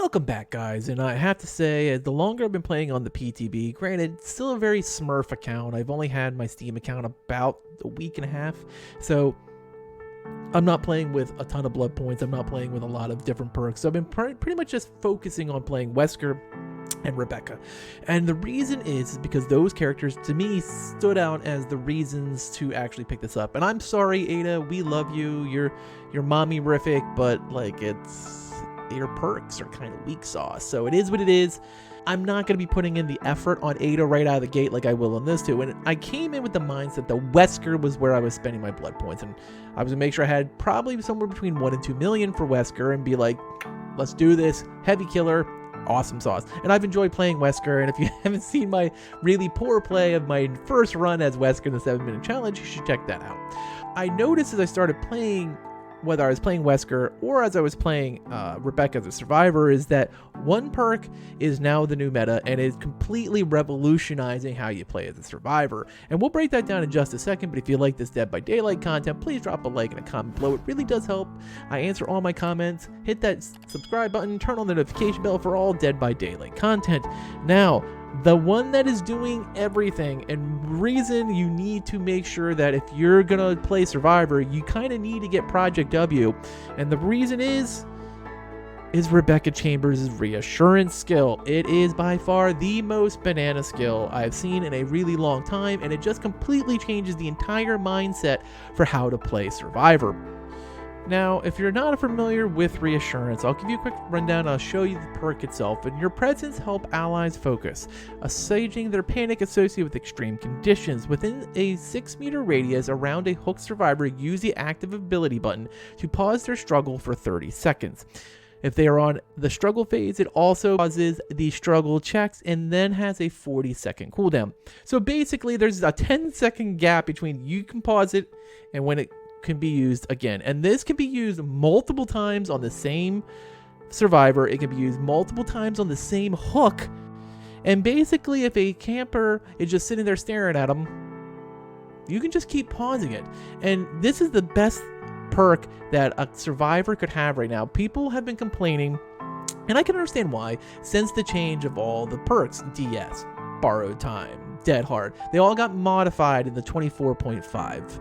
Welcome back, guys, and I have to say, the longer I've been playing on the PTB, granted, it's still a very smurf account. I've only had my Steam account about a week and a half, so I'm not playing with a ton of blood points. I'm not playing with a lot of different perks, so I've been pretty much just focusing on playing Wesker and Rebecca. And the reason is because those characters, to me, stood out as the reasons to actually pick this up. And I'm sorry, Ada, we love you. You're mommy-rific, but, like, your perks are kind of weak sauce, so it is what it is. I'm not going to be putting in the effort on Ada right out of the gate like I will on this too. And I came in with the mindset that Wesker was where I was spending my blood points, and I was going to make sure I had probably somewhere between 1 and 2 million for Wesker and be like, let's do this. Heavy killer, awesome sauce. And I've enjoyed playing Wesker, and if you haven't seen my really poor play of my first run as Wesker in the 7-minute challenge, you should check that out. I noticed as I started playing, whether I was playing Wesker or as I was playing Rebecca the Survivor, is that one perk is now the new meta and is completely revolutionizing how you play as a Survivor. And we'll break that down in just a second, but if you like this Dead by Daylight content, please drop a like and a comment below. It really does help. I answer all my comments. Hit that subscribe button, turn on the notification bell for all Dead by Daylight content. Now, the one that is doing everything, and reason you need to make sure that if you're gonna play Survivor, you kind of need to get Project W, and the reason is Rebecca Chambers' Reassurance skill. It is by far the most banana skill I've seen in a really long time, and it just completely changes the entire mindset for how to play Survivor. Now, if you're not familiar with Reassurance, I'll give you a quick rundown. I'll show you the perk itself. And your presence help allies focus, assuaging their panic associated with extreme conditions. Within a 6-meter radius around a hooked survivor, use the active ability button to pause their struggle for 30 seconds. If they are on the struggle phase, it also pauses the struggle checks and then has a 40-second cooldown. So basically, there's a 10-second gap between you can pause it and when it can be used again. And this can be used multiple times on the same survivor. It can be used multiple times on the same hook. And basically, if a camper is just sitting there staring at them, you can just keep pausing it. And this is the best perk that a survivor could have right now. People have been complaining, and I can understand why, since the change of all the perks, DS, borrowed time, dead hard, they all got modified in the 24.5.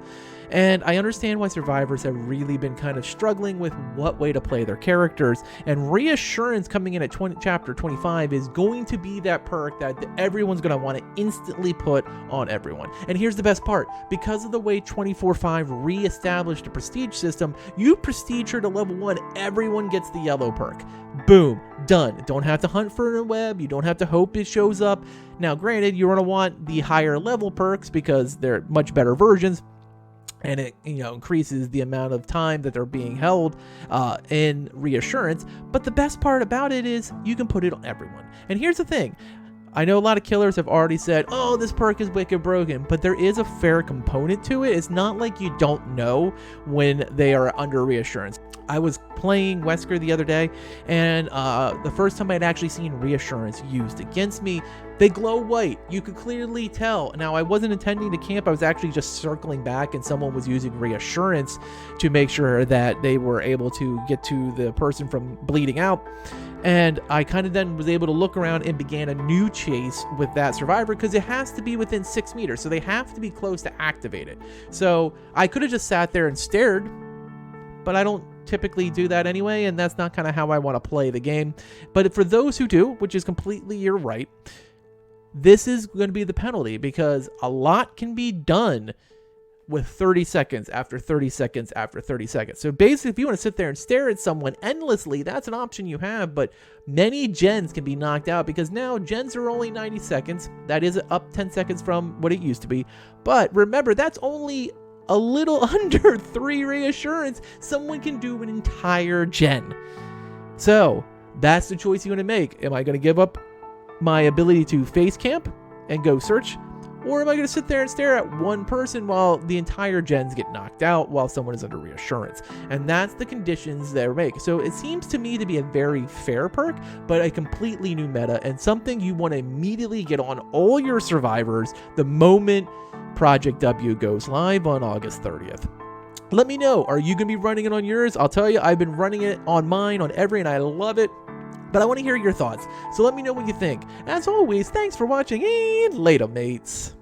And I understand why survivors have really been kind of struggling with what way to play their characters. And Reassurance coming in at chapter 25 is going to be that perk that everyone's going to want to instantly put on everyone. And here's the best part. Because of the way 24.5 re-established the prestige system, you prestige her to level 1, everyone gets the yellow perk. Boom, done. Don't have to hunt for a web. You don't have to hope it shows up. Now, granted, you're going to want the higher level perks because they're much better versions. And it, increases the amount of time that they're being held in Reassurance. But the best part about it is you can put it on everyone. And here's the thing. I know a lot of killers have already said, oh, this perk is wicked broken, but there is a fair component to it. It's not like you don't know when they are under Reassurance. I was playing Wesker the other day, and the first time I'd actually seen Reassurance used against me, they glow white. You could clearly tell. Now, I wasn't intending to camp. I was actually just circling back, and someone was using Reassurance to make sure that they were able to get to the person from bleeding out. And I kind of then was able to look around and began a new chase with that survivor because it has to be within 6 meters. So they have to be close to activate it. So I could have just sat there and stared, but I don't typically do that anyway, and that's not kind of how I want to play the game. But for those who do, which is completely your right, this is going to be the penalty because a lot can be done with 30 seconds after 30 seconds after 30 seconds. So basically, if you want to sit there and stare at someone endlessly, that's an option you have, but many gens can be knocked out because now gens are only 90 seconds. That is up 10 seconds from what it used to be. But remember, that's only a little under 3 Reassurance. Someone can do an entire gen. So that's the choice you want to make. Am I going to give up my ability to face camp and go search? Or am I going to sit there and stare at one person while the entire gens get knocked out while someone is under Reassurance? And that's the conditions they're making. So it seems to me to be a very fair perk, but a completely new meta and something you want to immediately get on all your survivors the moment Project W goes live on August 30th. Let me know, are you going to be running it on yours? I'll tell you, I've been running it on mine, on every, and I love it. But I want to hear your thoughts, so let me know what you think. As always, thanks for watching, and later, mates.